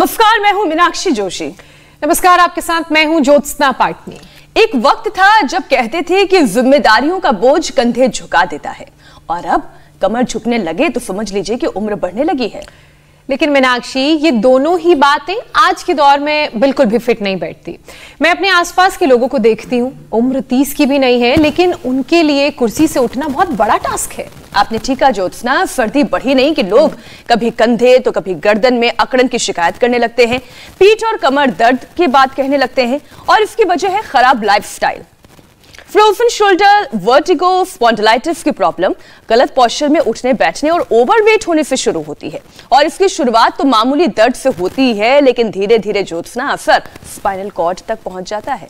नमस्कार, मैं हूं मीनाक्षी जोशी। नमस्कार, आपके साथ मैं हूं ज्योत्सना पाटनी। एक वक्त था जब कहते थे कि जिम्मेदारियों का बोझ कंधे झुका देता है, और अब कमर झुकने लगे तो समझ लीजिए कि उम्र बढ़ने लगी है। लेकिन मीनाक्षी, ये दोनों ही बातें आज के दौर में बिल्कुल भी फिट नहीं बैठती। मैं अपने आसपास के लोगों को देखती हूँ, उम्र 30 की भी नहीं है, लेकिन उनके लिए कुर्सी से उठना बहुत बड़ा टास्क है। आपने ठीक कहा ज्योत्सना, सर्दी बढ़ी नहीं कि लोग कभी कंधे तो कभी गर्दन में अकड़न की शिकायत करने लगते हैं, पीठ और कमर दर्द की बात कहने लगते हैं, और इसकी वजह है खराब lifestyle. Frozen shoulder, vertigo, spondylitis की प्रॉब्लम गलत पोस्चर में उठने बैठने और ओवरवेट होने से शुरू होती है, और इसकी शुरुआत तो मामूली दर्द से होती है, लेकिन धीरे धीरे ज्योत्सना असर स्पाइनल कॉर्ड तक पहुंच जाता है।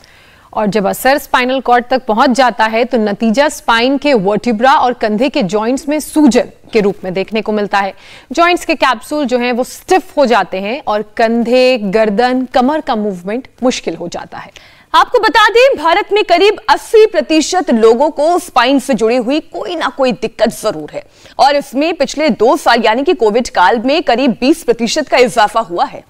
और जब असर स्पाइनल कॉर्ड तक पहुंच जाता है तो नतीजा स्पाइन के वर्टिब्रा और कंधे के जॉइंट्स में सूजन के रूप में देखने को मिलता है। जॉइंट्स के कैप्सूल जो हैं वो स्टिफ हो जाते हैं और कंधे, गर्दन, कमर का मूवमेंट मुश्किल हो जाता है। आपको बता दें, भारत में करीब 80% लोगों को स्पाइन से जुड़ी हुई कोई ना कोई दिक्कत जरूर है, और इसमें पिछले 2 साल यानी कि कोविड काल में करीब 20% का इजाफा हुआ है।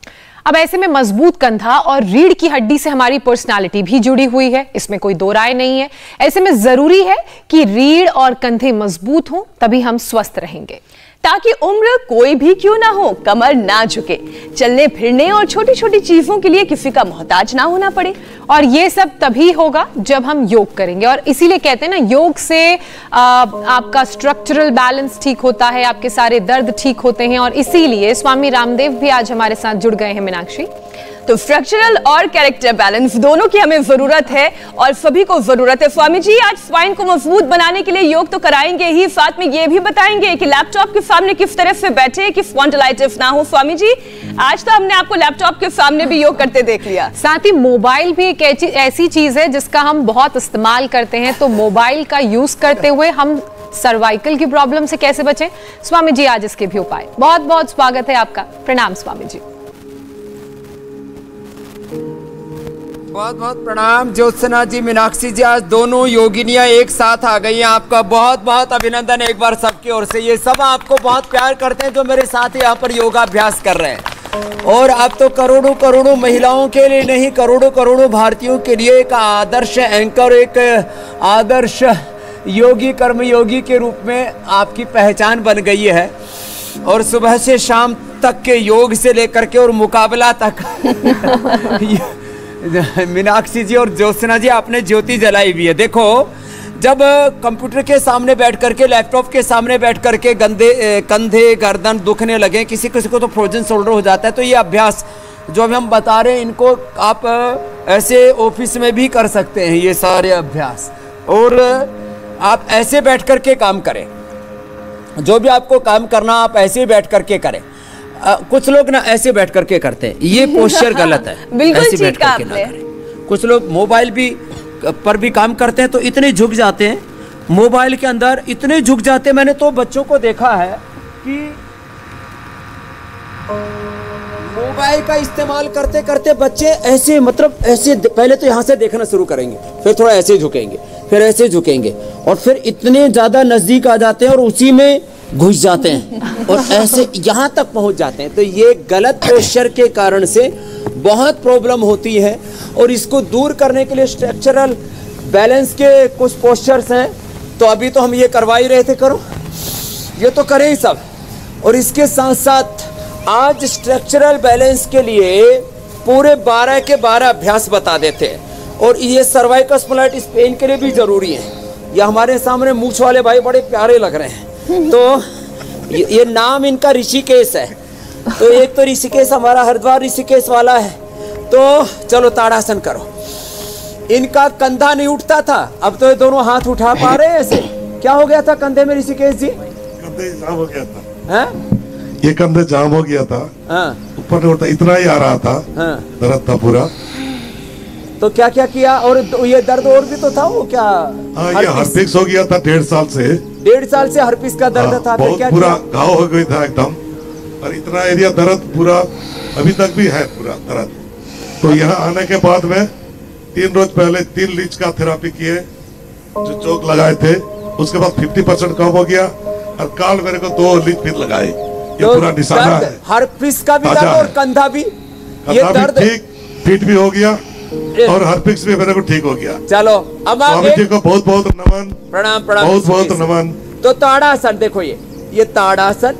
अब ऐसे में मजबूत कंधा और रीढ़ की हड्डी से हमारी पर्सनालिटी भी जुड़ी हुई है, इसमें कोई दो राय नहीं है। ऐसे में जरूरी है कि रीढ़ और कंधे मजबूत हों, तभी हम स्वस्थ रहेंगे। ताकि उम्र कोई भी क्यों ना हो, कमर ना झुके, चलने फिरने और छोटी छोटी चीजों के लिए किसी का मोहताज ना होना पड़े। और ये सब तभी होगा जब हम योग करेंगे, और इसीलिए कहते हैं ना, योग से आपका स्ट्रक्चरल बैलेंस ठीक होता है, आपके सारे दर्द ठीक होते हैं, और इसीलिए स्वामी रामदेव भी आज हमारे साथ जुड़ गए हैं मीनाक्षी। तो स्ट्रक्चरल और कैरेक्टर बैलेंस दोनों की हमें जरूरत है, और सभी को जरूरत है। स्वामी जी आज स्पाइन को मजबूत बनाने के लिए योग तो कराएंगे ही, साथ में ये भी बताएंगे कि लैपटॉप के सामने किस तरह से बैठे कि स्पॉन्डिलाइटिस ना हो। स्वामी जी, आज तो हमने आपको लैपटॉप के सामने भी योग करते देख लिया। साथ ही मोबाइल भी एक ऐसी चीज है जिसका हम बहुत इस्तेमाल करते हैं, तो मोबाइल का यूज करते हुए हम सर्वाइकल की प्रॉब्लम से कैसे बचें, स्वामी जी आज इसके भी उपाय। बहुत बहुत स्वागत है आपका। प्रणाम स्वामी जी। बहुत बहुत प्रणाम ज्योत्सना जी, मीनाक्षी जी, आज दोनों योगिनियां एक साथ आ गई हैं। आपका बहुत बहुत अभिनंदन एक बार सबकी ओर से। ये सब आपको बहुत प्यार करते हैं जो मेरे साथ यहाँ पर योगाभ्यास कर रहे हैं, और अब तो करोड़ों करोड़ों महिलाओं के लिए नहीं, करोड़ों करोड़ों भारतीयों के लिए एक आदर्श एंकर, एक आदर्श योगी, कर्मयोगी के रूप में आपकी पहचान बन गई है। और सुबह से शाम तक के योग से लेकर के और मुकाबला तक मीनाक्षी जी और ज्योत्सना जी आपने ज्योति जलाई हुई है। देखो, जब कंप्यूटर के सामने बैठ करके, लैपटॉप के सामने बैठ करके कंधे गर्दन दुखने लगे, किसी किसी को तो फ्रोजन शोल्डर हो जाता है, तो ये अभ्यास जो अभी हम बता रहे हैं, इनको आप ऐसे ऑफिस में भी कर सकते हैं, ये सारे अभ्यास। और आप ऐसे बैठ करके काम करें, जो भी आपको काम करना आप ऐसे बैठ करके करें। कुछ लोग ना ऐसे बैठ करके करते हैं, ये पोस्चर गलत है। बिल्कुल ऐसे बैठ करके ना करें। कुछ लोग मोबाइल भी पर भी काम करते हैं तो इतने झुक जाते हैं, मोबाइल के अंदर इतने झुक जाते हैं। मैंने तो बच्चों को देखा है कि मोबाइल का इस्तेमाल करते करते बच्चे ऐसे, मतलब ऐसे, पहले तो यहाँ से देखना शुरू करेंगे, फिर थोड़ा ऐसे झुकेंगे, फिर ऐसे झुकेंगे, और फिर इतने ज्यादा नजदीक आ जाते हैं और उसी में घुस जाते हैं और ऐसे यहाँ तक पहुँच जाते हैं। तो ये गलत पोस्चर के कारण से बहुत प्रॉब्लम होती है, और इसको दूर करने के लिए स्ट्रक्चरल बैलेंस के कुछ पोस्चर्स हैं। तो अभी तो हम ये करवा ही रहे थे, करो ये तो करें ही सब। और इसके साथ साथ आज स्ट्रक्चरल बैलेंस के लिए पूरे 12 के 12 अभ्यास बता देते हैं, और ये सर्वाइकल स्पॉन्डिलाइटिस पेन के लिए भी जरूरी है। ये हमारे सामने मूछ वाले भाई बड़े प्यारे लग रहे हैं, तो ये नाम इनका ऋषिकेश है। तो एक तो ऋषिकेश हमारा हरिद्वार ऋषिकेश वाला है। तो चलो ताड़ासन करो। इनका कंधा नहीं उठता था, अब तो ये दोनों हाथ उठा पा रहे हैं ऐसे। क्या हो गया था कंधे में ऋषिकेश जी? कंधे जाम हो गया था। हैं? ये कंधे जाम हो गया था। हाँ। ऊपर नहीं उठता, इतना ही आ रहा था। हाँ। दर्द था पूरा। तो क्या क्या किया? और ये दर्द और भी तो था, वो क्या? हाँ, ये हर्पिक्स हो गया था 1.5 साल से। 1.5 साल से हर्पिक्स का दर्द था। बहुत क्या पूरा घाव हो गया था एकदम, और इतना एरिया दर्द पूरा अभी तक भी है, पूरा दर्द। तो यहाँ आने के बाद में 3 रोज पहले 3 लीच का थेरापी किए, जो चौक लगाए थे, उसके बाद 50% कम हो गया, और काल मेरे को 2 लीच फिर लगाए। ये पूरा निशाना है। हर्पिक्स का भी दर्द और कंधा भी। ये दर्द ठीक, फिट भी हो गया और हर्पिक्स भी मेरे को ठीक हो गया। चलो अब स्वामी जी को बहुत बहुत नमन, प्रणाम प्रणाम, बहुत बहुत नमन। तो ताड़ासन देखो, ये ताड़ासन,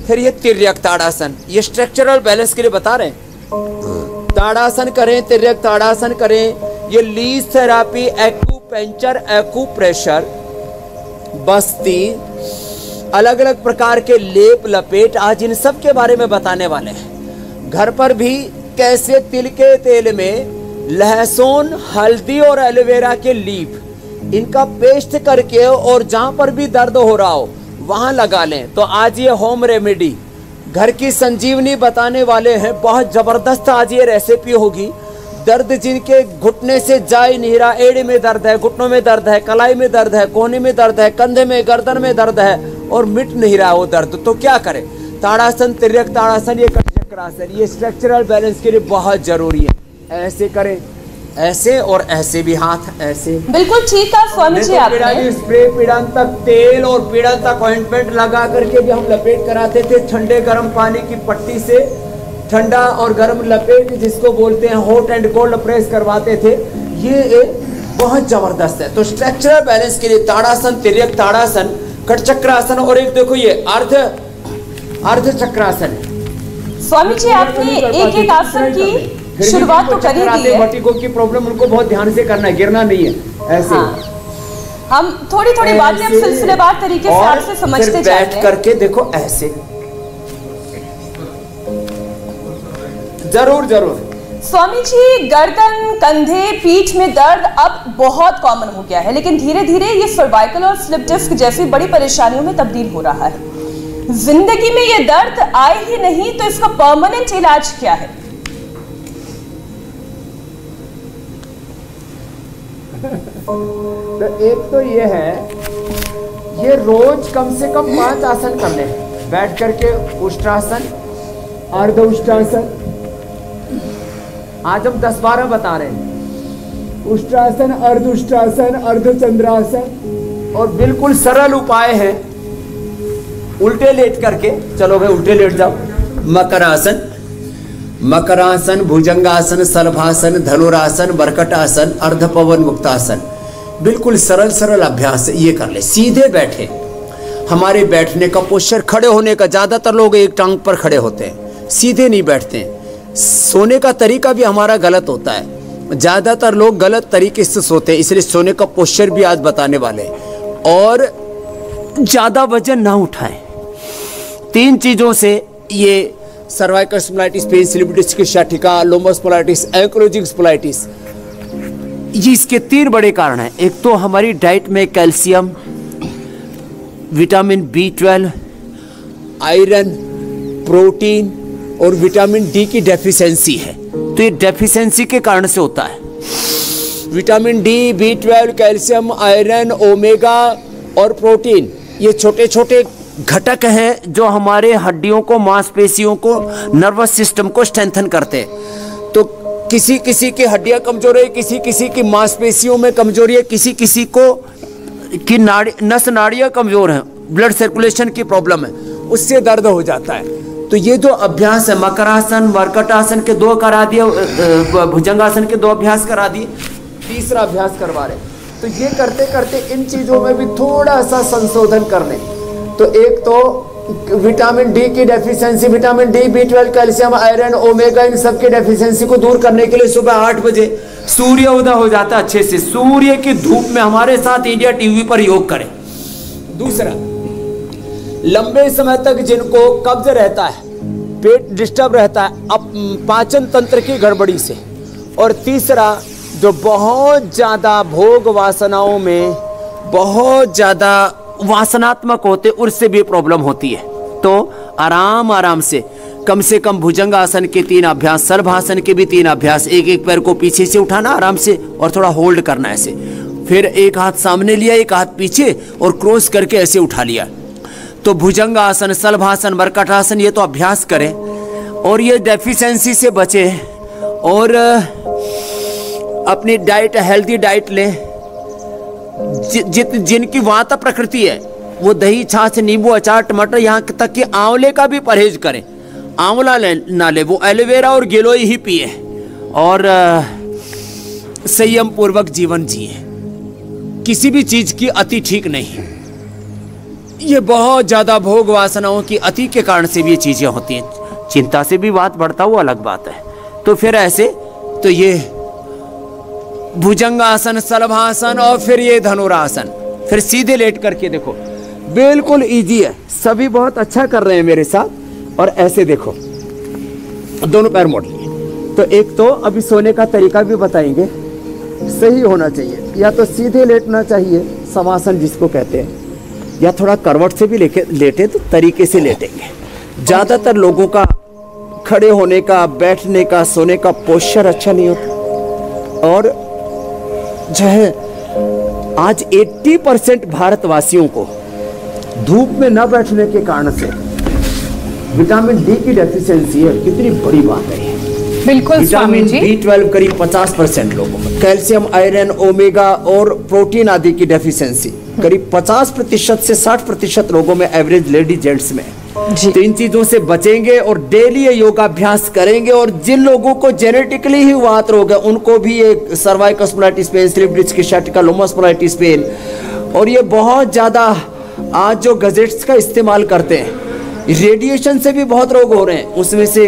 फिर ये तिर्यक ताड़ासन, ये स्ट्रक्चरल बैलेंस के लिए बता रहे हैं। ताड़ासन करें, तिर्यक ताड़ासन करें, ये लीज थेरापी, एक्यूपेंचर, एक्यूप्रेशर, बस्ती, अलग अलग प्रकार के लेप लपेट, आज इन सब के बारे में बताने वाले हैं। घर पर भी कैसे तिल के तेल में लहसुन, हल्दी और एलोवेरा के लीफ, इनका पेस्ट करके और जहां पर भी दर्द हो रहा हो वहां लगा लें। तो आज ये होम रेमेडी, घर की संजीवनी बताने वाले हैं। बहुत जबरदस्त आज ये रेसिपी होगी। दर्द जिनके घुटने से जा ही नहीं रहा, एड़े में दर्द है, घुटनों में दर्द है, कलाई में दर्द है, कोहनी में दर्द है, कंधे में, गर्दन में दर्द है और मिट नहीं रहा वो दर्द, तो क्या करें? ताड़ासन, तिर्यक ताड़ासन, ये कटचक्रासन, ये स्ट्रक्चरल बैलेंस के लिए बहुत जरूरी है। ऐसे करें, ऐसे और ऐसे भी, हाथ ऐसे, बिल्कुल ठीक है स्वामी जी। आपने स्प्रे, पीड़न तक तेल और पीड़न तक ऑइंटमेंट लगा करके भी हम लपेट कराते थे। ठंडे गर्म पानी की पट्टी से ठंडा और गर्म लपेट, जिसको बोलते हैं हॉट एंड कोल्ड, प्रेस करवाते थे। ये बहुत जबरदस्त है। तो स्ट्रक्चरल बैलेंस के लिए ताड़ासन, तिर्यक ताड़ासन, कटचक्रासन और एक देखो ये अर्ध चक्रासन। स्वामी जी आपने एक एक आसन की शुरुआत तो करी दी है। वर्टिगो की प्रॉब्लम उनको बहुत ध्यान से करना है, गिरना नहीं है, ऐसे। हम थोड़ी थोड़ी बातें अब सिलसिलेवार तरीके से आपसे समझते जाएंगे। बैठ करके देखो ऐसे, जरूर जरूर। स्वामी जी, गर्दन, कंधे, पीठ में दर्द अब बहुत कॉमन हो गया है, लेकिन धीरे धीरे ये सर्वाइकल और स्लिप डिस्क जैसी बड़ी परेशानियों में तब्दील हो रहा है। जिंदगी में ये दर्द आए ही नहीं, तो इसका परमानेंट इलाज क्या है? तो एक तो ये है, ये रोज कम से कम 5 आसन कर ले बैठ करके। उष्ट्रासन, अर्ध उष्ट्रासन, आज हम 10-12 बता रहे हैं। उष्ट्रासन, अर्ध उष्ट्रासन, अर्ध चंद्रासन, और बिल्कुल सरल उपाय है। उल्टे लेट करके, चलो भाई उल्टे लेट जाओ। मकरासन, मकरासन, भुजंगासन, सलभासन, धनुरासन, बरकटासन, अर्ध पवन मुक्तासन, बिल्कुल सरल सरल अभ्यास ये कर ले। सीधे बैठे, हमारे बैठने का पोस्चर, खड़े होने का, ज्यादातर लोग एक टांग पर खड़े होते हैं, सीधे नहीं बैठते हैं। सोने का तरीका भी हमारा गलत होता है, ज्यादातर लोग गलत तरीके से सोते हैं, इसलिए सोने का पोस्चर भी आज बताने वाले हैं। और ज्यादा वजन ना उठाएं। 3 चीजों से ये cervical spondylitis, pain, slip disc, सciatica, लंबर स्पॉन्डिलाइटिस, एंकिलोजिंग स्पॉन्डिलाइटिस, ये इसके 3 बड़े कारण हैं। एक तो हमारी डाइट में calcium, vitamin B12, iron, protein और विटामिन डी की डेफिशिएंसी है। तो ये डेफिशिएंसी के कारण से होता है। Vitamin D, B12, calcium, iron, omega और प्रोटीन, ये छोटे छोटे घटक हैं जो हमारे हड्डियों को, मांसपेशियों को, नर्वस सिस्टम को स्ट्रेंथन करते हैं। तो किसी किसी की हड्डियां कमजोर है, किसी किसी की मांसपेशियों में कमजोरी है, किसी किसी को की नस नाड़ियां कमजोर हैं, ब्लड सर्कुलेशन की प्रॉब्लम है, उससे दर्द हो जाता है। तो ये जो अभ्यास है, मकरासन, मरकटासन के 2 करा दिए, भुजंगासन के 2 अभ्यास करा दिए, तीसरा अभ्यास करवा रहे। तो ये करते करते इन चीजों में भी थोड़ा सा संशोधन कर लें। तो एक तो विटामिन डी की deficiency, vitamin D, B12, calcium, iron, omega, इन सब की डेफिशिएंसी को दूर करने के लिए सुबह 8 बजे सूर्य उदय हो जाता है अच्छे से, सूर्य की धूप में हमारे साथ इंडिया टीवी पर योग करें। दूसरा, लंबे समय तक जिनको कब्ज रहता है, पेट डिस्टर्ब रहता है पाचन तंत्र की गड़बड़ी से, और तीसरा जो बहुत ज्यादा भोग वासनाओं में बहुत ज्यादा वासनात्मक होते, उससे भी प्रॉब्लम होती है। तो आराम आराम से कम भुजंगासन के 3 अभ्यास, सर्वासन के भी 3 अभ्यास, एक पैर को पीछे से उठाना आराम से और थोड़ा होल्ड करना ऐसे, फिर एक हाथ सामने लिया, एक हाथ पीछे और क्रॉस करके ऐसे उठा लिया। तो भुजंगासन, सलभासन, मरकटासन, ये तो अभ्यास करें और ये डेफिशिएंसी से बचे और अपनी डाइट, हेल्दी डाइट लें। जिनकी वाता प्रकृति है वो दही, छाछ, नींबू, अचार, टमाटर, यहाँ तक कि आंवले का भी परहेज करें। आंवला ना ले, वो एलोवेरा और गिलोय ही पिए और संयम पूर्वक जीवन जिए। किसी भी चीज की अति ठीक नहीं। ये बहुत ज्यादा भोग वासनाओं की अति के कारण से भी ये चीजें होती हैं। चिंता से भी बात बढ़ता हुआ अलग बात है। तो फिर ऐसे तो ये भुजंगासन, सलभासन और फिर ये धनुरासन, फिर सीधे लेट करके देखो, बिल्कुल इजी है। सभी बहुत अच्छा कर रहे हैं मेरे साथ। और ऐसे देखो, दोनों पैर मोड़ लिए। तो एक तो अभी सोने का तरीका भी बताएंगे। सही होना चाहिए, या तो सीधे लेटना चाहिए, समासन जिसको कहते हैं, या थोड़ा करवट से भी लेटे तो तरीके से लेटेंगे। ज्यादातर लोगों का खड़े होने का, बैठने का, सोने का पोस्चर अच्छा नहीं होता। और जो है आज 80% भारतवासियों को धूप में न बैठने के कारण से विटामिन डी की डेफिशिएंसी है। कितनी बड़ी बात है। बिल्कुल स्वामी जी। B12 करीब 50% लोगों में, कैल्शियम, आयरन, ओमेगा और प्रोटीन आदि की डेफिशिएंसी करीब 50% से 60% लोगों में, एवरेज लेडी जेंट्स में। तो इन चीजों से बचेंगे और डेली ये योगाभ्यास करेंगे। और जिन लोगों को जेनेटिकली ही वात रोग है उनको भी ये cervical spondylitis pain, slip disc स्ciatica, लोमस स्पॉन्डिलाइटिस पेन, और ये बहुत ज्यादा आज जो गैजेट्स का इस्तेमाल करते हैं, रेडिएशन से भी बहुत रोग हो रहे हैं। उसमें से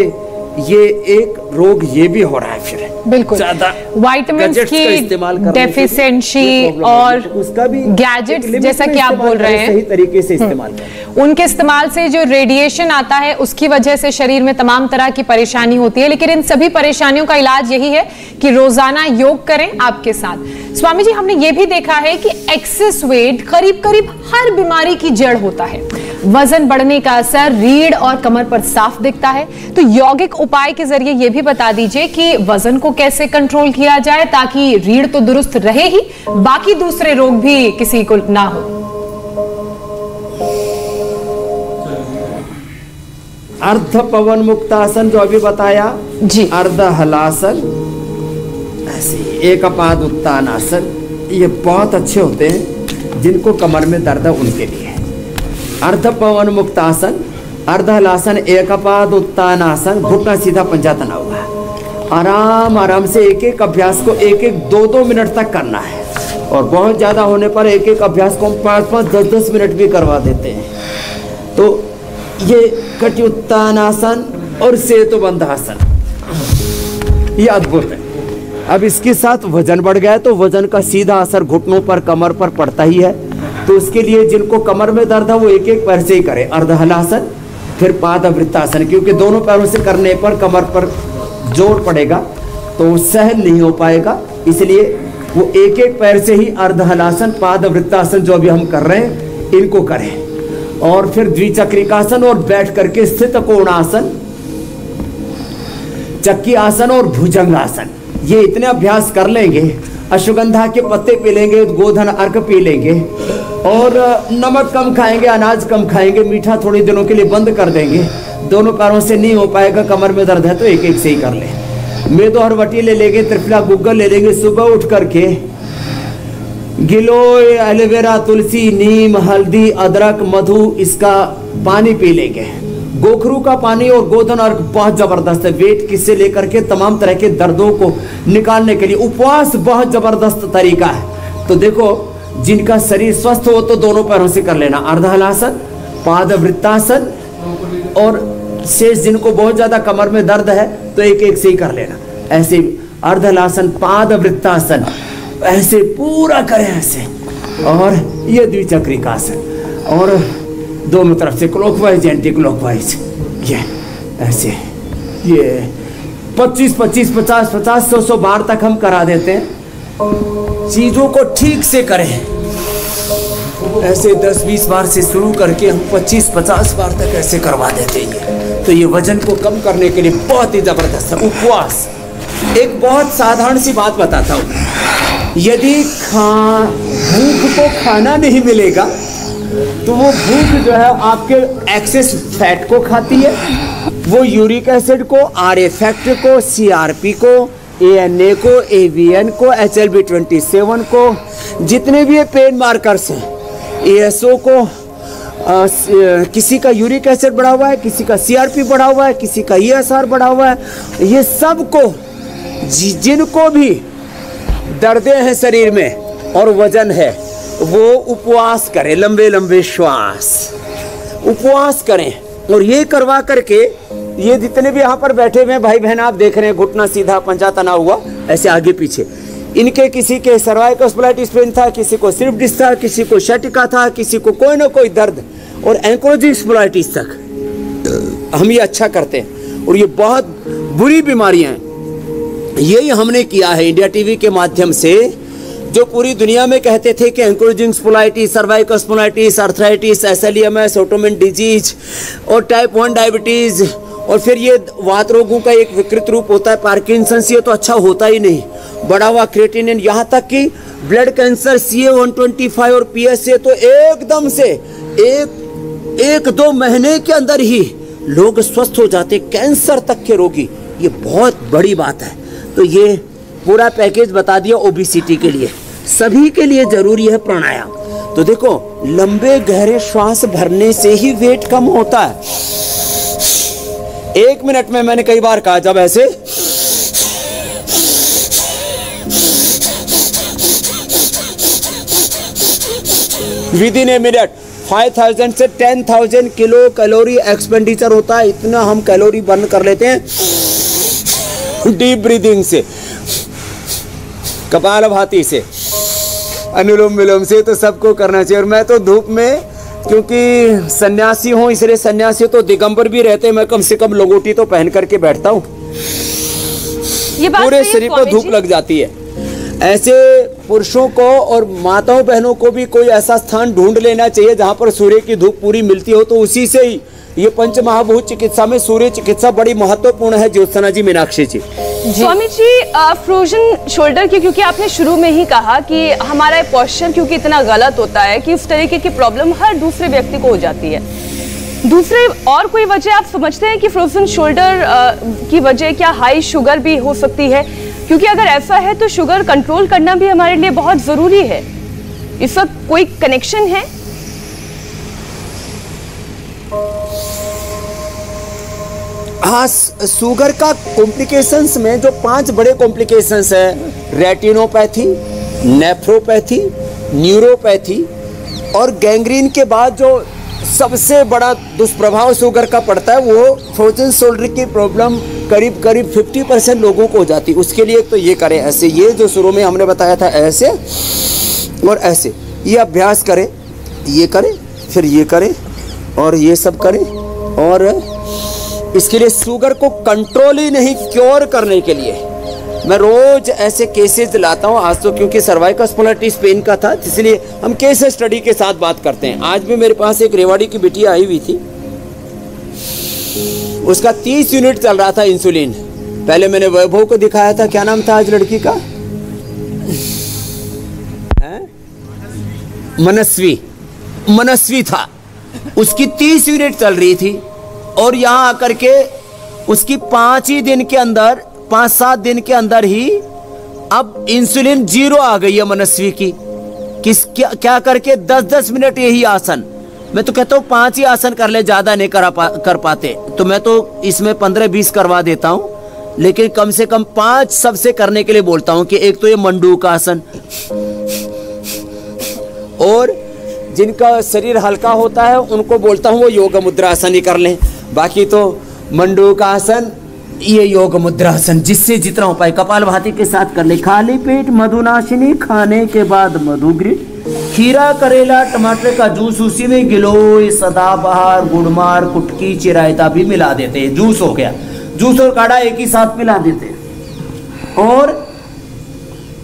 ये एक रोग ये भी हो रहा है। फिर बिल्कुल विटामिन की डेफिशिएंसी और उसका भी गैजेट्स, जैसा कि आप बोल रहे हैं, सही तरीके से इस्तेमाल करें। उनके इस्तेमाल से जो रेडिएशन आता है उसकी वजह से शरीर में तमाम तरह की परेशानी होती है। लेकिन इन सभी परेशानियों का इलाज यही है कि रोजाना योग करें आपके साथ। स्वामी जी, हमने ये भी देखा है कि एक्सेस वेट करीब करीब हर बीमारी की जड़ होता है। वजन बढ़ने का असर रीढ़ और कमर पर साफ दिखता है। तो यौगिक उपाय के जरिए यह भी बता दीजिए कि वजन को कैसे कंट्रोल किया जाए ताकि रीढ़ तो दुरुस्त रहे ही, बाकी दूसरे रोग भी किसी को ना हो। अर्ध पवन मुक्तासन जो अभी बताया जी, अर्ध हलासन, ऐसे एक पाद उत्तानासन, ये बहुत अच्छे होते हैं जिनको कमर में दर्द है उनके लिए। अर्ध पवन मुक्तासन, अर्ध हलासन, एक पाद उत्तानासन, घुटना सीधा, पंजा तना हुआ। आराम आराम से एक एक अभ्यास को 1-2 मिनट तक करना है। और बहुत ज्यादा होने पर एक एक अभ्यास को 5-5, 10-10 मिनट भी करवा देते हैं। तो ये कटियुत्तानासन और सेतुबंधासन, ये अद्भुत है। अब इसके साथ वजन बढ़ गया तो वजन का सीधा असर घुटनों पर, कमर पर पड़ता ही है। तो उसके लिए जिनको कमर में दर्द है वो एक एक पैर से ही करे। अर्ध हलासन, फिर पादवृत्तासन, क्योंकि दोनों पैरों से करने पर कमर पर जोर पड़ेगा तो सहन नहीं हो पाएगा, इसलिए वो एक एक पैर से ही अर्ध हलासन, पादवृत्तासन जो अभी हम कर रहे हैं इनको करें। और फिर द्विचक्रिकासन और बैठ करके स्थित कोणासन, चक्की आसन और भुजंगासन, ये इतने अभ्यास कर लेंगे। अश्वगंधा के पत्ते पी लेंगे, गोधन अर्क पी लेंगे और नमक कम खाएंगे, अनाज कम खाएंगे, मीठा थोड़े दिनों के लिए बंद कर देंगे। दोनों पैरों से नहीं हो पाएगा, कमर में दर्द है तो एक एक से ही कर ले। मेदो हरवटी ले लेंगे, त्रिफला गुग्गल ले लेंगे। सुबह उठ करके गिलोय, एलोवेरा, तुलसी, नीम, हल्दी, अदरक, मधु, इसका पानी पी लेंगे। गोखरू का पानी और गोधन अर्क बहुत जबरदस्त है, वेट किससे लेकर के तमाम तरह के दर्दों को निकालने के लिए। उपवास बहुत जबरदस्त तरीका है। तो देखो, जिनका शरीर स्वस्थ हो तो दोनों पैरों से कर लेना, अर्धहलासन, पादवृत्तासन, और शेष जिनको बहुत ज्यादा कमर में दर्द है तो एक एक से ही कर लेना। ऐसे अर्धहलासन, पादवृत्तासन, ऐसे पूरा करें ऐसे। और ये द्विचक्रिकासन, और दोनों तरफ से क्लॉकवाइज, एंटी क्लॉकवाइज, ये ऐसे, ये 25, 50, 100 बार तक हम करा देते हैं। चीजों को ठीक से करें, ऐसे 10-20 बार से शुरू करके हम 25-50 बार तक ऐसे करवा देते हैं। तो ये वजन को कम करने के लिए बहुत ही जबरदस्त है। उपवास, एक बहुत साधारण सी बात बताता हूँ। यदि भूख को खाना नहीं मिलेगा तो वो भूख जो है आपके एक्सेस फैट को खाती है, वो यूरिक एसिड को, आर-फैक्ट को, CRP को, ANA को, AVN को, HLB27 को, जितने भी ये पेन मार्कर्स हैं, ASO को, किसी का यूरिक एसिड बढ़ा हुआ है, किसी का सीआरपी बढ़ा हुआ है, किसी का ईएसआर बढ़ा हुआ है। ये सबको जिनको भी दर्दें हैं शरीर में और वजन है, वो उपवास करें, लंबे लंबे श्वास उपवास करें। और ये करवा करके ये जितने भी यहाँ पर बैठे हुए भाई बहन आप देख रहे हैं, घुटना सीधा, पंजा तना हुआ ऐसे आगे पीछे, इनके किसी के सर्वाइकल स्पॉन्डिलाइटिस पेन था, किसी को स्लिप डिस्क था, किसी को शटिका था, किसी को कोई ना कोई दर्द और एंकोलॉजिक स्पॉन्डिलाइटिस तक हम ये अच्छा करते हैं। और ये बहुत बुरी बीमारियां हैं। यही हमने किया है इंडिया टीवी के माध्यम से, जो पूरी दुनिया में कहते थे कि ankylosing spondylitis, cervical spondylitis, arthritis, SLE MS, autoimmune disease और टाइप 1 डायबिटीज, और फिर ये वात रोगों का एक विकृत रूप होता है पार्किंसंस, ये तो अच्छा होता ही नहीं, बढ़ा हुआ क्रिएटिनिन, यहाँ तक कि ब्लड कैंसर CA-125 और PSA तो एकदम से एक दो महीने के अंदर ही लोग स्वस्थ हो जाते, कैंसर तक के रोगी। ये बहुत बड़ी बात है। तो ये पूरा पैकेज बता दिया ओबेसिटी के लिए, सभी के लिए जरूरी है प्राणायाम। तो देखो लंबे गहरे श्वास भरने से ही वेट कम होता है। 1 मिनट में मैंने कई बार कहा, जब ऐसे विद इन ए मिनट 5000 से 10,000 किलो कैलोरी एक्सपेंडिचर होता है। इतना हम कैलोरी बर्न कर लेते हैं डीप ब्रीदिंग से, कपालभाति से, अनुलोम विलोम से। तो सबको करना चाहिए। और मैं तो धूप में, क्योंकि सन्यासी हूं, इसलिए सन्यासी तो दिगंबर भी रहते हैं, मैं कम से कम लंगोटी तो पहन करके बैठता हूं। पूरे शरीर को धूप लग जाती है। ऐसे पुरुषों को और माताओं बहनों को भी कोई ऐसा स्थान ढूंढ लेना चाहिए जहां पर सूर्य की धूप पूरी मिलती हो। तो उसी से ही ये पंचमहाभूत चिकित्सा में सूर्य चिकित्सा बड़ी महत्वपूर्ण है। ज्योत्सना जी, मीनाक्षी जी। स्वामी जी, फ्रोजन शोल्डर की, क्योंकि आपने शुरू में ही कहा कि हमारा पोस्चर क्योंकि इतना गलत होता है कि इस तरीके की प्रॉब्लम हर दूसरे व्यक्ति को हो जाती है। दूसरे और कोई वजह आप समझते हैं कि फ्रोजन शोल्डर की वजह क्या हाई शुगर भी हो सकती है? क्योंकि अगर ऐसा है तो शुगर कंट्रोल करना भी हमारे लिए बहुत जरूरी है। इसका कोई कनेक्शन है? हाँ, शुगर का कॉम्प्लिकेशंस में जो 5 बड़े कॉम्प्लिकेशंस है, रेटिनोपैथी, नेफ्रोपैथी, न्यूरोपैथी और गैंग्रीन के बाद जो सबसे बड़ा दुष्प्रभाव शुगर का पड़ता है वो फ्रोजन शोल्डर की प्रॉब्लम करीब 50% लोगों को हो जाती है। उसके लिए तो ये करें ऐसे, ये जो शुरू में हमने बताया था ऐसे और ऐसे, ये अभ्यास करें, ये करें, फिर ये करें और ये सब करें। और इसके लिए शुगर को कंट्रोल ही नहीं, क्योर करने के लिए मैं रोज ऐसे केसेस लाता हूँ। आज तो क्योंकि सर्वाइकल स्पॉन्डिलाइटिस पेन का था, इसलिए हम केस स्टडी के साथ बात करते हैं। आज भी मेरे पास एक रेवाड़ी की बिटिया आई हुई थी, उसका 30 यूनिट चल रहा था इंसुलिन। पहले मैंने वैभव को दिखाया था, क्या नाम था आज लड़की का? मनस्वी था। उसकी 30 यूनिट चल रही थी और यहाँ आकर के उसकी 5 7 दिन के अंदर ही अब इंसुलिन 0 आ गई है मनस्वी की। क्या करके 10-10 मिनट यही आसन, मैं तो कहता हूँ 5 ही आसन कर ले, ज्यादा नहीं कर पाते तो मैं तो इसमें 15-20 करवा देता हूँ, लेकिन कम से कम 5 सबसे करने के लिए बोलता हूँ कि एक तो ये मंडूक आसन, और जिनका शरीर हल्का होता है उनको बोलता हूँ वो योग मुद्रा आसन ही कर लें। बाकी तो मंडूक आसन, ये योग मुद्रा आसन, जिससे जितना हो पाए कपालभाति के साथ कर ले। खाली पेट मधुनाशिनी, खाने के बाद मधुग्रीन, खीरा करेला टमाटर का जूस उसी में, गिलोय, सदाबहार, गुड़मार, कुटकी, चिरायता भी मिला देते हैं। जूस हो गया, जूस और काढ़ा एक ही साथ मिला देते हैं। और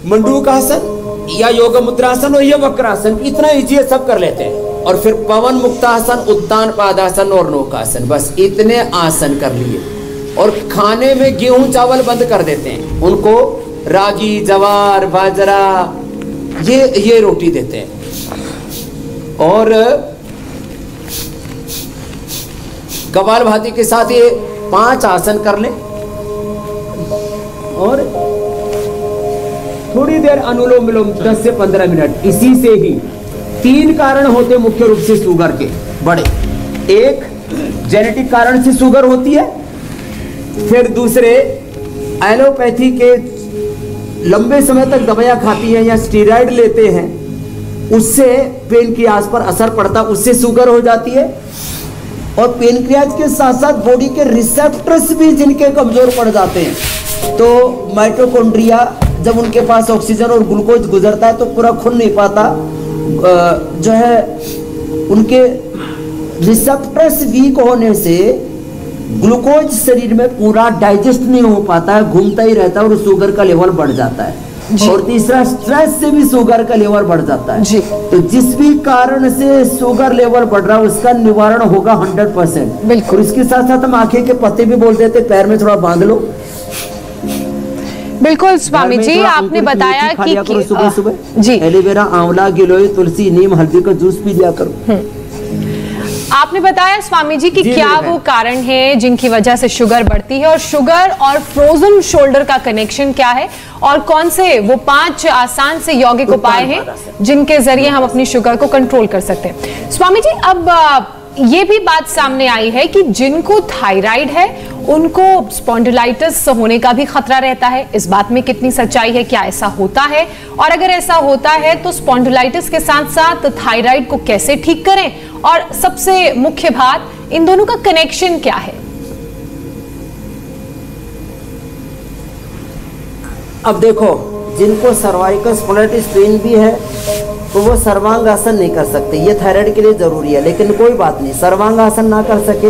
मंडूक आसन या योग मुद्रासन और ये वक्रासन, इतना इजी है, सब कर लेते हैं। और फिर पवन मुक्तासन, उत्तान पादासन और नौकासन, बस इतने आसन कर लिए। और खाने में गेहूं चावल बंद कर देते हैं, उनको रागी, जवार, बाजरा, ये रोटी देते हैं। और कपालभाति के साथ ये 5 आसन कर लें और थोड़ी देर अनुलोम विलोम 10 से 15 मिनट। इसी से ही 3 कारण होते मुख्य रूप से शुगर के। बढ़े। एक जेनेटिक कारण से शुगर होती है, फिर दूसरे एलोपैथी के लंबे समय तक दवाइयां खाती हैं या स्टीरॉयड लेते हैं, उससे पेनक्रियाज पर असर पड़ता, उससे शुगर हो जाती है। और पेनक्रियाज के साथ साथ बॉडी के रिसेप्टर्स भी जिनके कमजोर पड़ जाते हैं, तो माइटोकॉन्ड्रिया जब उनके पास ऑक्सीजन और ग्लूकोज गुजरता है तो पूरा खुल नहीं पाता, जो है उनके रिसेप्टर्स वीक होने से ग्लूकोज शरीर में पूरा डाइजेस्ट नहीं हो पाता है, घूमता ही रहता है और शुगर का लेवल बढ़ जाता है। और तीसरा, स्ट्रेस से भी शुगर का लेवल बढ़ जाता है जी। तो जिस भी कारण से शुगर लेवल बढ़ रहा है उसका निवारण होगा 100%। बिल्कुल। इसके साथ साथ हम आंखें के पत्ते भी बोल देते, पैर में थोड़ा बांध लो। बिल्कुल स्वामी जी, आपने बताया कि सुबह सुबह जी एलोवेरा, आंवला, गिलोय, तुलसी, नीम, हल्दी का जूस पी लिया करो। आपने बताया स्वामी जी कि क्या वो कारण है जिनकी वजह से शुगर बढ़ती है, और शुगर और फ्रोजन शोल्डर का कनेक्शन क्या है, और कौन से वो 5 आसान से यौगिक उपाय हैं जिनके जरिए हम अपनी शुगर को कंट्रोल कर सकते हैं। स्वामी जी, अब ये भी बात सामने आई है कि जिनको थायराइड है उनको स्पॉन्डिलाइटिस होने का भी खतरा रहता है। इस बात में कितनी सच्चाई है, क्या ऐसा होता है, और अगर ऐसा होता है तो स्पॉन्डिलाइटिस के साथ साथ थायराइड को कैसे ठीक करें, और सबसे मुख्य बात, इन दोनों का कनेक्शन क्या है? अब देखो, जिनको सर्वाइकल स्पॉन्डिलाइटिस पेन भी है तो वो सर्वांगासन नहीं कर सकते, ये थायराइड के लिए जरूरी है। लेकिन कोई बात नहीं, सर्वांगासन ना कर सके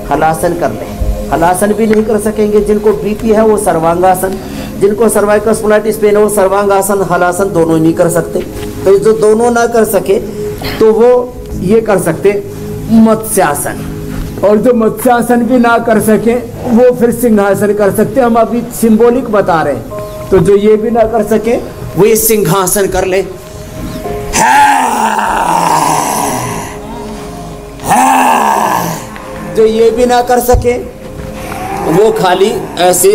हलासन कर ले, हलासन भी नहीं कर सकेंगे। जिनको बीपी है वो सर्वांगासन, जिनको सर्वाइकल स्पॉन्डिलाइटिस पेन है वो सर्वांगासन हलासन दोनों नहीं कर सकते। तो जो दोनों ना कर सके तो वो ये कर सकते मत्स्यासन, और जो मत्स्यासन भी ना कर सके वो फिर सिंहासन कर सकते। हम अभी सिंबॉलिक बता रहे हैं, तो जो ये भी ना कर सके वो ये सिंहासन कर ले। जो ये भी ना कर सके वो खाली ऐसे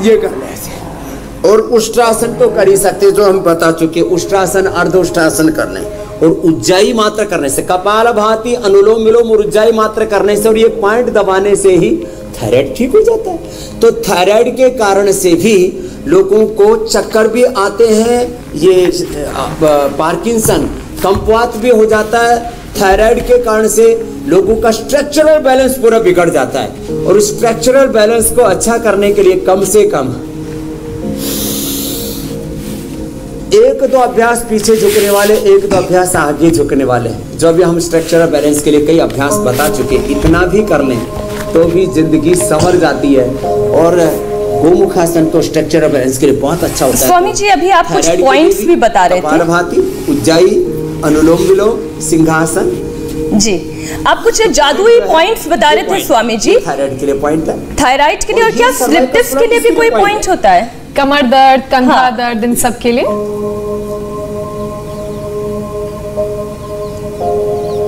ये कर ले ऐसे। और उष्ट्रासन तो कर ही सकते, जो हम बता चुके, उष्ट्रासन, अर्धउष्ट्रासन कर लें, और उज्जाई मात्र करने से, कपालभाति, अनुलोम विलोम और उज्जाई मात्र करने से और ये पॉइंट दबाने से ही थायराइड ठीक हो जाता है। तो थायराइड के कारण से भी लोगों को चक्कर भी आते हैं, ये पार्किंसन, कंपवात भी हो जाता है। थायराइड के कारण से लोगों का स्ट्रक्चरल बैलेंस पूरा बिगड़ जाता है, और स्ट्रक्चरल बैलेंस को अच्छा करने के लिए कम से कम 1-2 अभ्यास पीछे झुकने वाले, 1-2 अभ्यास आगे झुकने वाले, जो अभी हम स्ट्रक्चरल बैलेंस के लिए कई अभ्यास बता चुके, इतना भी कर लें तो भी जिंदगी संवर जाती है। और गोमुखासन तो स्ट्रक्चरल बैलेंस के लिए बहुत अच्छा होता है। स्वामी जी, अभी आप कुछ पॉइंट्स भी बता रहे थे, कपालभाति, उज्जाई, अनुलोम विलोम, सिंहासन जी। आप कुछ जादुई पॉइंट्स बता रहे थे स्वामी जी। थायराइड के लिए पॉइंट है, थायराइड के लिए, और क्या स्लिप डिस्क के लिए भी कोई पॉइंट होता है? कमर दर्द, कंधा दर्द, इन सब के लिए?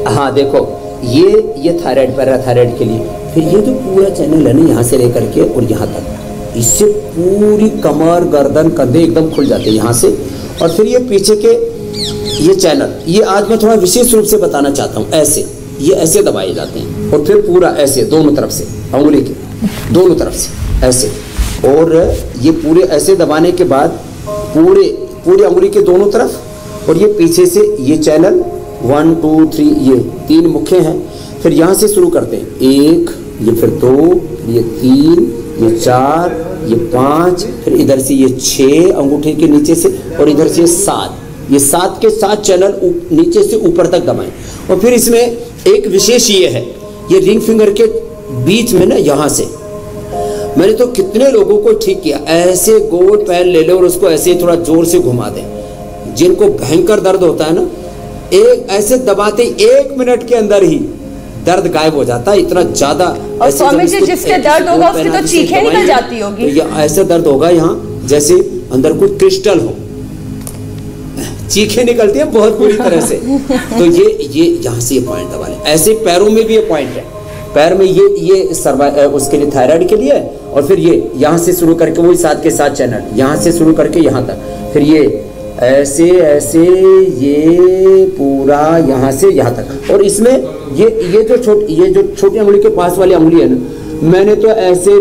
हाँ देखो, ये थायराइड, पैराथायराइड के लिए। फिर ये जो पूरा चैनल है ना, यहाँ से लेकर के और यहाँ तक, इससे पूरी कमर, गर्दन, कंधे एकदम खुल जाते हैं यहाँ से। और फिर ये पीछे के ये चैनल, ये आज मैं थोड़ा विशेष रूप से बताना चाहता हूँ। ऐसे ये ऐसे दबाए जाते हैं, और फिर पूरा ऐसे दोनों तरफ से, अंगुली के दोनों तरफ से ऐसे, और ये पूरे ऐसे दबाने के बाद पूरे अंगुली के दोनों तरफ, और ये पीछे से ये चैनल 1 2 3 ये 3 मुख्य हैं। फिर यहाँ से शुरू करते हैं, 1, ये फिर 2, ये 3, ये 4, ये 5, फिर इधर से ये 6 अंगूठे के नीचे से, और इधर से 7, ये 7 के 7 चैनल नीचे से ऊपर तक दबाएं। और फिर इसमें एक विशेष ये है, ये रिंग फिंगर के बीच में ना, यहाँ से मैंने तो कितने लोगों को ठीक किया, ऐसे गोल पैर ले लो और उसको ऐसे थोड़ा जोर से घुमा दें। जिनको भयंकर दर्द होता है ना, एक ऐसे दबाते 1 मिनट के अंदर ही दर्द गायब हो जाता है, इतना ज्यादा। और स्वामी जी, जिसके दर्द होगा उसकी तो चीखें निकल जाती होगी। तो ये ऐसा दर्द होगा यहाँ जैसे अंदर कुछ क्रिस्टल हो, चीखें निकलती हैं बहुत बुरी तरह से। तो ये यहाँ से ये पॉइंट दबा लें। ऐसे पैरों में भी ये पॉइंट है, पैर में ये उसके लिए थायराइड के लिए। और फिर ये यहाँ से शुरू करके वही 7 के 7 चैनल, यहाँ से शुरू करके यहाँ तक, फिर ये ऐसे ऐसे ये पूरा यहाँ से यहाँ तक। और इसमें ये जो छोटी उंगली के पास वाली उंगली है ना, मैंने तो ऐसे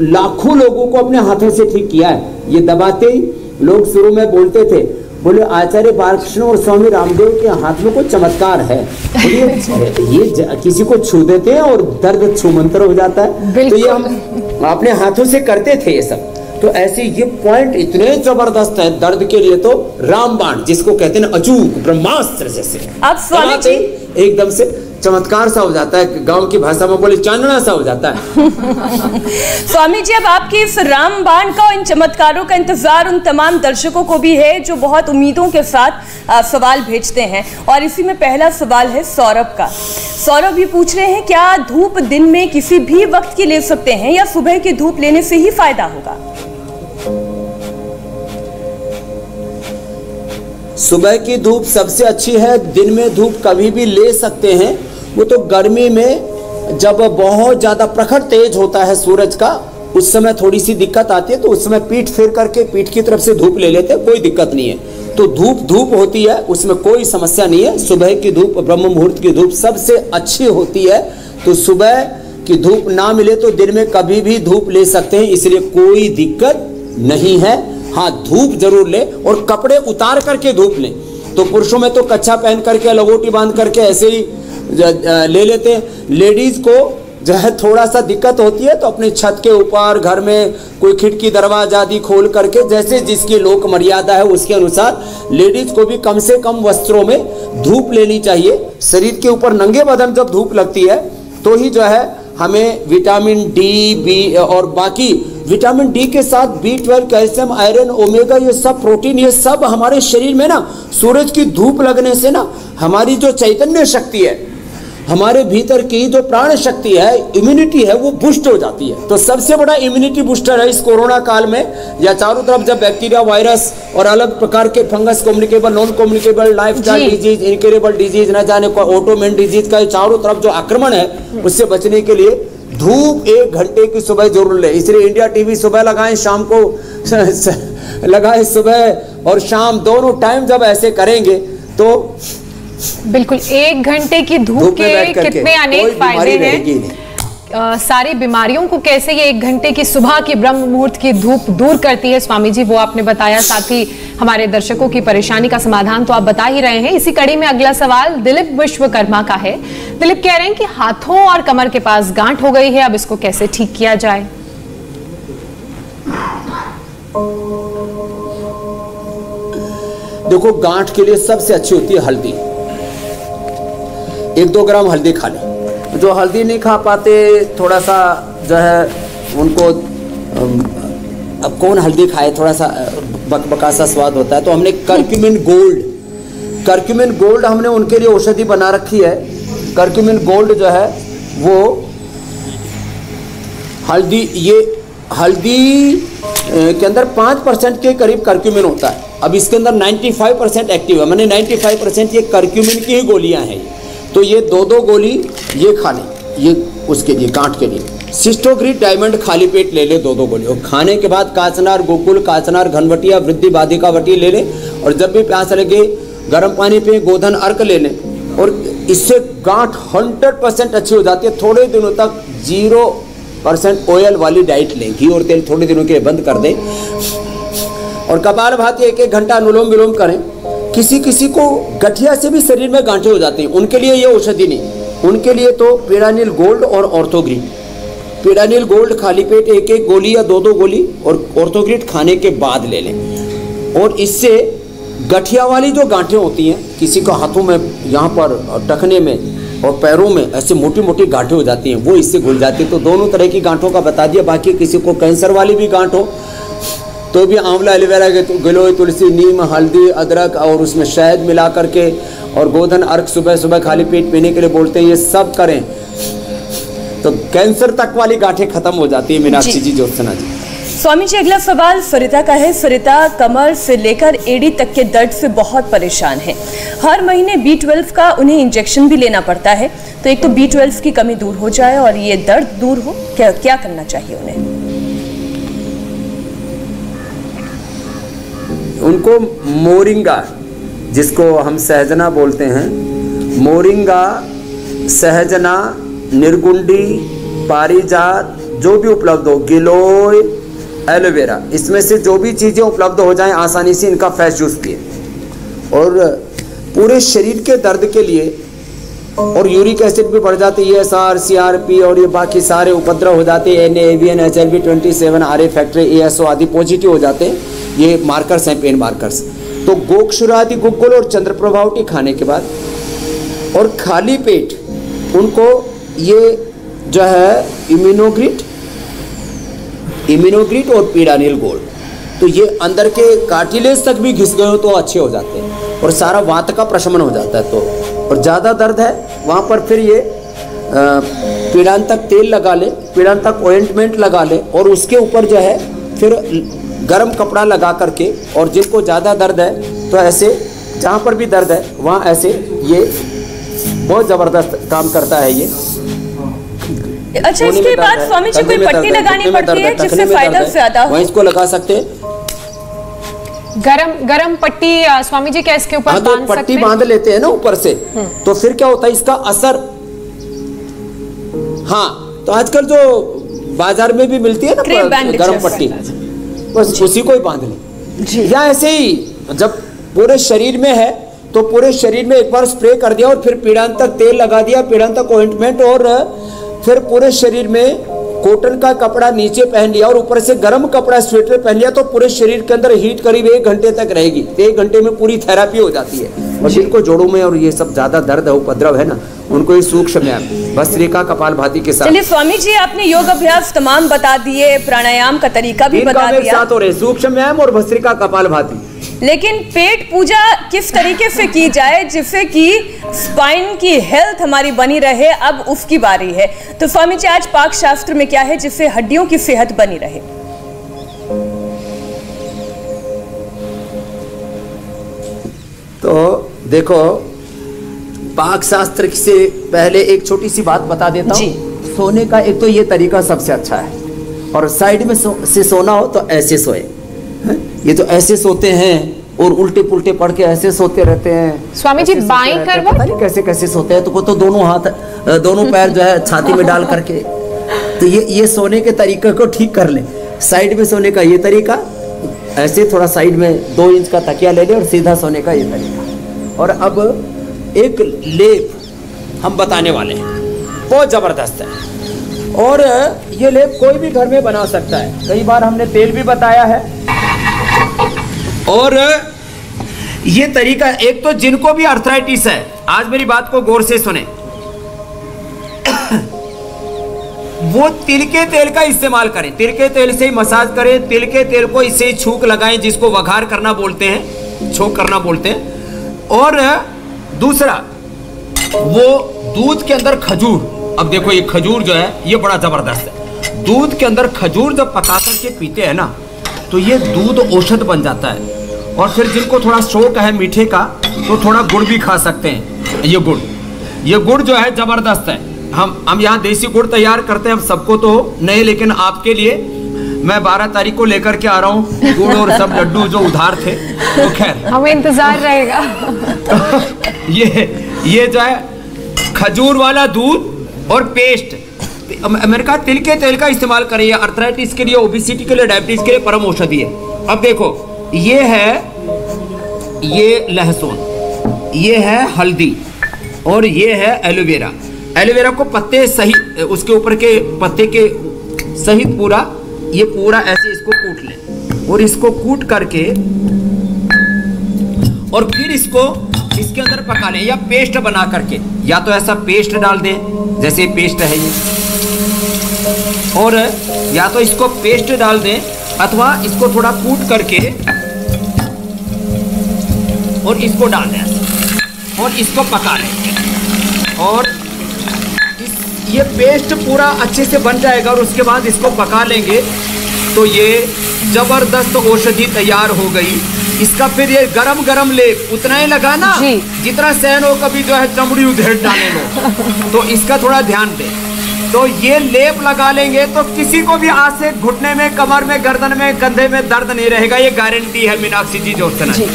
लाखों लोगों को अपने हाथों से ठीक किया है। ये दबाते ही लोग शुरू में बोलते थे, बोले आचार्य बालकृष्ण और स्वामी रामदेव के हाथ में कोई चमत्कार है, ये किसी को छू देते हैं और दर्द छूमंतर हो जाता है। तो ये हम अपने हाथों से करते थे ये सब। तो ऐसे ये पॉइंट इतने जबरदस्त है दर्द के लिए, तो रामबाण जिसको कहते हैं अचूक ब्रह्मास्त्र जैसे, आप स्वामी जी एकदम से चमत्कार सा हो जाता है, गांव की भाषा में बोले चांदना सा हो जाता है। स्वामी जी, अब आपके इस रामबाण का, इन चमत्कारों का इंतजार उन तमाम दर्शकों को भी है जो बहुत उम्मीदों के साथ सवाल भेजते हैं, और इसी में पहला सवाल है सौरभ का। सौरभ भी पूछ रहे हैं, क्या धूप दिन में किसी भी वक्त की ले सकते हैं या सुबह की धूप लेने से ही फायदा होगा? सुबह की धूप सबसे अच्छी है, दिन में धूप कभी भी ले सकते हैं। वो तो गर्मी में जब बहुत ज्यादा प्रखर तेज होता है सूरज का, उस समय थोड़ी सी दिक्कत आती है, तो उस समय पीठ फेर करके पीठ की तरफ से धूप ले लेते हैं, कोई दिक्कत नहीं है। तो धूप होती है, उसमें कोई समस्या नहीं है। सुबह की धूप, ब्रह्म मुहूर्त की धूप सबसे अच्छी होती है। तो सुबह की धूप ना मिले तो दिन में कभी भी धूप ले सकते हैं, इसलिए कोई दिक्कत नहीं है। हाँ, धूप जरूर ले और कपड़े उतार करके धूप लें। तो पुरुषों में तो कच्छा पहन करके, लगोटी बांध करके ऐसे ही ले लेते हैं। लेडीज को जो है थोड़ा सा दिक्कत होती है, तो अपने छत के ऊपर, घर में कोई खिड़की दरवाजा आदि खोल करके, जैसे जिसकी लोक मर्यादा है उसके अनुसार लेडीज को भी कम से कम वस्त्रों में धूप लेनी चाहिए। शरीर के ऊपर नंगे बदन जब धूप लगती है तो ही जो है हमें विटामिन डी, बी और बाकी विटामिन डी के साथ B12, कैल्शियम, आयरन, ओमेगा, ये सब प्रोटीन, ये सब हमारे शरीर में ना सूरज की धूप लगने से ना हमारी जो चैतन्य शक्ति है, हमारे भीतर की जो प्राण शक्ति है, इम्यूनिटी है, वो बूस्ट हो जाती है। तो सबसे बड़ा इम्यूनिटी बूस्टर है इस कोरोना काल में, या चारों तरफ जब बैक्टीरिया, वायरस और अलग प्रकार के fungus, communicable, non communicable, lifestyle disease, incurable disease, न जाने को ऑटोमेन डिजीज का चारों तरफ जो आक्रमण है, उससे बचने के लिए धूप 1 घंटे की सुबह जरूर ले। इसलिए इंडिया टीवी सुबह लगाएं, शाम को लगाएं, सुबह और शाम दोनों टाइम जब ऐसे करेंगे तो बिल्कुल 1 घंटे की धूप के कितने अनेक फायदे हैं। सारी बीमारियों को कैसे ये 1 घंटे की सुबह की ब्रह्म मुहूर्त की धूप दूर करती है स्वामी जी, वो आपने बताया। साथ ही हमारे दर्शकों की परेशानी का समाधान तो आप बता ही रहे हैं। इसी कड़ी में अगला सवाल दिलीप विश्वकर्मा का है। दिलीप कह रहे हैं कि हाथों और कमर के पास गांठ हो गई है, अब इसको कैसे ठीक किया जाए? देखो, गांठ के लिए सबसे अच्छी होती है हल्दी। 1-2 ग्राम हल्दी खा लें। जो हल्दी नहीं खा पाते, थोड़ा सा जो है उनको, अब कौन हल्दी खाए, थोड़ा सा बकबका सा स्वाद होता है, तो हमने करक्यूमिन गोल्ड हमने उनके लिए औषधि बना रखी है। करक्यूमिन गोल्ड जो है वो हल्दी के अंदर 5% के करीब करक्यूमिन होता है। अब इसके अंदर 95% एक्टिव है, मैंने 95% ये करक्यूमिन की ही गोलियां हैं। तो ये 2-2 गोली ये खा लें, ये उसके लिए, गांठ के लिए। सिस्टोग्रीट डायमंड खाली पेट ले ले 2-2 गोली, और खाने के बाद काचनार गोकुल, काचनार घनवटिया, वृद्धि बाधिका वटी ले लें, और जब भी प्यास लगे गर्म पानी पे गोधन अर्क ले लें, और इससे गांठ 100% अच्छी हो जाती है। थोड़े दिनों तक 0% ऑयल वाली डाइट लें, घी और तेल थोड़े दिनों के लिए बंद कर दें, और कपालभाति 1-1 घंटा अनुलोम विलोम करें। किसी को गठिया से भी शरीर में गांठें हो जाती हैं, उनके लिए ये औषधि नहीं, उनके लिए तो पेडानिल गोल्ड और ऑर्थोग्रीट। पेडानिल गोल्ड खाली पेट 1-1 गोली या 2-2 गोली, और ऑर्थोग्रीट खाने के बाद ले लें। और इससे गठिया वाली जो गांठें होती हैं, किसी को हाथों में, यहाँ पर टखने में और पैरों में ऐसे मोटी मोटी गांठें हो जाती हैं, वो इससे घुल जाती है। तो दोनों तरह की गांठों का बता दिया। बाकी किसी को कैंसर वाली भी गांठ हो तो भी आंवला, एलोवेरा, गिलोय, तुलसी, नीम, हल्दी, अदरक और उसमें शहद मिला करके, और गोधन अर्क सुबह सुबह खाली पेट पीने के लिए बोलते हैं, ये सब करें तो कैंसर तक वाली गांठें खत्म हो जाती है। मीनाक्षी जी, ज्योत्सना जी। स्वामी जी, अगला सवाल सरिता का है। सरिता कमर से लेकर एड़ी तक के दर्द से बहुत परेशान है। हर महीने B12 का उन्हें इंजेक्शन भी लेना पड़ता है। तो एक तो B12 की कमी दूर हो जाए और ये दर्द दूर हो, क्या करना चाहिए उन्हें? उनको मोरिंगा, जिसको हम सहजना बोलते हैं, मोरिंगा, सहजना, निर्गुंडी, पारिजात, जो भी उपलब्ध हो, गिलोय, एलोवेरा, इसमें से जो भी चीज़ें उपलब्ध हो जाएं आसानी से इनका फ्रेश जूस पिए। और पूरे शरीर के दर्द के लिए, और यूरिक एसिड भी बढ़ जाते हैं, ESR, CRP और ये बाकी सारे उपद्रव हो जाते हैं, NA, AVN, HLB 27, RA factor, ASO आदि पॉजिटिव हो जाते हैं। ये मार्कर्स हैं, पेन मार्कर्स। तो गोक्षुरादि गुग्गुल और चंद्रप्रभावटी खाने के बाद और खाली पेट उनको ये जो है इम्यूनोग्रिट और पीडानिल गोल्ड, तो ये अंदर के कार्टिलेज तक भी घिस गए हो तो अच्छे हो जाते हैं और सारा वात का प्रशमन हो जाता है। तो और ज़्यादा दर्द है वहाँ पर फिर ये पीड़ांतक तेल लगा ले, पीड़ांतक ऑइंटमेंट लगा ले और उसके ऊपर जो है फिर गर्म कपड़ा लगा करके, और जिनको ज़्यादा दर्द है तो ऐसे जहाँ पर भी दर्द है वहाँ ऐसे, ये बहुत ज़बरदस्त काम करता है ये। अच्छा, इसके बाद स्वामी जी कोई पट्टी लगानी पड़ती है जिससे फायदा ज्यादा हो? इसको लगा सकते हैं गरम पट्टी स्वामी जी क्या इसके ऊपर बांध सकते हैं? पट्टी बांध लेते हैं ना ऊपर से, तो फिर क्या होता है इसका असर। हाँ, तो आजकल जो बाजार में भी मिलती है ना गरम पट्टी, बस उसी को ही बांध ले। या ऐसे ही जब पूरे शरीर में है तो पूरे शरीर में एक बार स्प्रे कर दिया और फिर पीड़ांतक तेल लगा दिया, पीड़ांतक ऑइंटमेंट, और फिर पूरे शरीर में कॉटन का कपड़ा नीचे पहन लिया और ऊपर से गर्म कपड़ा स्वेटर पहन लिया, तो पूरे शरीर के अंदर हीट करीब 1 घंटे तक रहेगी। 1 घंटे में पूरी थेरापी हो जाती है। और जिनको जोड़ों में और ये सब ज्यादा दर्द है, उपद्रव है ना, उनको ये सूक्ष्म व्यायाम भस्त्रिका कपालभाति के साथ। चलिए स्वामी जी, आपने योग अभ्यास तमाम बता दिए, प्राणायाम का तरीका भी बता दिया, साथ हो रहे सूक्ष्म व्यायाम और भस्त्रिका कपालभाति। लेकिन पेट पूजा किस तरीके से की जाए जिससे कि स्पाइन की हेल्थ हमारी बनी रहे, अब उसकी बारी है। तो स्वामी जी, आज पाक शास्त्र में क्या है जिससे हड्डियों की सेहत बनी रहे? तो देखो, पाक शास्त्र से पहले एक छोटी सी बात बता देता हूँ। सोने का एक तो ये तरीका सबसे अच्छा है, और साइड में से सोना हो तो ऐसे सोए। ये तो ऐसे सोते हैं और उल्टे पुल्टे पड़ के ऐसे सोते रहते हैं। स्वामी जी बाएं करवट, पता नहीं कैसे कैसे सोते हैं। तो वो तो दोनों हाथ, दोनों पैर जो है छाती में डाल करके, तो ये सोने के तरीके को ठीक कर ले। साइड में सोने का ये तरीका, ऐसे थोड़ा साइड में 2 इंच का तकिया ले ले और सीधा सोने का ये तरीका। और अब एक लेप हम बताने वाले हैं, बहुत जबरदस्त है, और ये लेप कोई भी घर में बना सकता है। कई बार हमने तेल भी बताया है। और ये तरीका, एक तो जिनको भी अर्थराइटिस है, आज मेरी बात को गौर से सुने, वो तिल के तेल का इस्तेमाल करें। तिल के तेल से ही मसाज करें, तिल के तेल को इससे ही छूक लगाएं, जिसको वघार करना बोलते हैं, छोक करना बोलते हैं। और दूसरा, वो दूध के अंदर खजूर, अब देखो ये खजूर जो है ये बड़ा जबरदस्त है। दूध के अंदर खजूर जब पका करके पीते हैं ना, तो ये दूध औषध बन जाता है। और फिर जिनको थोड़ा शौक है मीठे का, तो थोड़ा गुड़ भी खा सकते हैं। ये गुड़ जो है जबरदस्त है। हम यहाँ देसी गुड़ तैयार करते हैं, हम सबको तो नहीं, लेकिन आपके लिए मैं 12 तारीख को लेकर के आ रहा हूँ गुड़ और सब लड्डू जो उधार थे। तो खैर हमें इंतजार रहेगा। ये जो है खजूर वाला दूध और पेस्ट, मैंने कहा तिल के तेल का इस्तेमाल करें। अर्थराइटिस के लिए, ओबेसिटी के लिए, डायबिटीज के लिए परम औषधि है। अब देखो, ये है ये लहसुन, ये है हल्दी, और ये है एलोवेरा। एलोवेरा को पत्ते सहित, उसके ऊपर के पत्ते के सहित पूरा, ये पूरा ऐसे इसको कूट लें, और इसको कूट करके और फिर इसको इसके अंदर पका लें, या पेस्ट बना करके, या तो ऐसा पेस्ट डाल दें जैसे पेस्ट है ये, और या तो इसको पेस्ट डाल दें, अथवा इसको थोड़ा कूट करके और इसको डाल दें और इसको पका लें। और ये पेस्ट पूरा अच्छे से बन जाएगा, और उसके बाद इसको पका लेंगे तो ये जबरदस्त औषधि तैयार हो गई। इसका फिर ये गरम गरम लेप उतना ही लगा ना जितना सहन हो, कभी जो है चमड़ी उधेड़ डाले लो। तो इसका थोड़ा ध्यान दें। तो ये लेप लगा लेंगे तो किसी को भी आज से घुटने में, कमर में, गर्दन में, कंधे में दर्द नहीं रहेगा। ये गारंटी है मीनाक्षी जी, ज्योत्सना जी।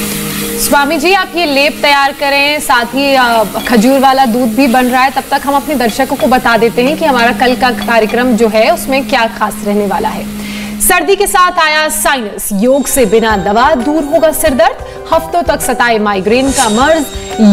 स्वामी जी आप ये लेप तैयार करें, साथ ही खजूर वाला दूध भी बन रहा है। तब तक हम अपने दर्शकों को बता देते हैं कि हमारा कल का कार्यक्रम जो है उसमें क्या खास रहने वाला है। सर्दी के साथ आया साइनस, योग से बिना दवा दूर होगा सिरदर्द। हफ्तों तक सताए माइग्रेन का मर्ज,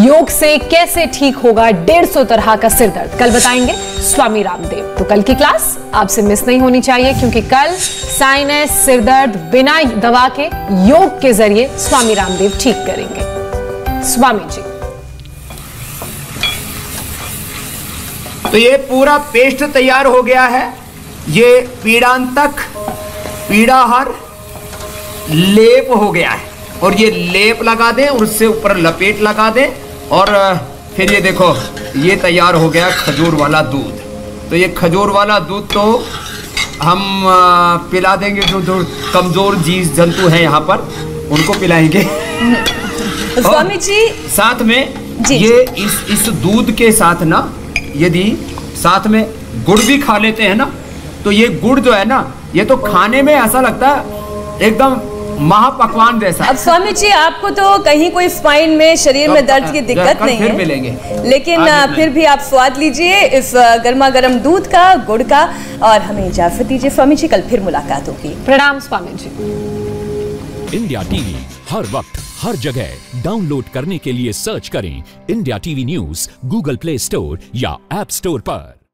योग से कैसे ठीक होगा 150 तरह का सिरदर्द, कल बताएंगे स्वामी रामदेव। तो कल की क्लास आपसे मिस नहीं होनी चाहिए, क्योंकि कल साइनस, सिरदर्द बिना दवा के योग के जरिए स्वामी रामदेव ठीक करेंगे। स्वामी जी, तो ये पूरा पेस्ट तैयार हो गया है। ये पीड़ांतक, पीड़ाहर लेप हो गया है, और ये लेप लगा दें और उससे ऊपर लपेट लगा दें, और फिर ये देखो ये तैयार हो गया खजूर वाला दूध। तो ये खजूर वाला दूध तो हम पिला देंगे, जो कमजोर जीव जंतु हैं यहाँ पर उनको पिलाएंगे। स्वामी जी साथ में जी, ये इस दूध के साथ ना यदि साथ में गुड़ भी खा लेते हैं ना, तो ये गुड़ जो है ना, ये तो खाने में ऐसा लगता है एकदम महापकवान जैसा। अब स्वामी जी आपको तो कहीं कोई स्पाइन में, शरीर में दर्द की दिक्कत नहीं फिर है, मिलेंगे, लेकिन फिर भी आप स्वाद लीजिए इस गर्मा गर्म दूध का, गुड़ का, और हमें इजाजत दीजिए स्वामी जी, कल फिर मुलाकात होगी। प्रणाम स्वामी जी। इंडिया टीवी हर वक्त हर जगह डाउनलोड करने के लिए सर्च करें India TV news Google play store या ऐप स्टोर पर।